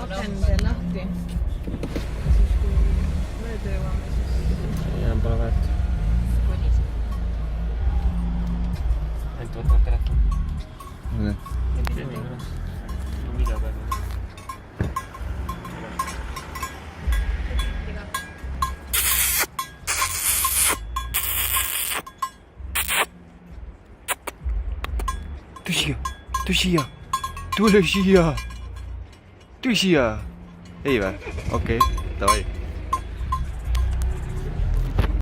aken tee lahti. siis kui mööda jõuame, siis enam pole väärt. koliseb. ainult võtavad telefoni. Okei. ja pileti juures. no video peal. Tule siia, tule siia, tule siia. ei vä? Okei, davai.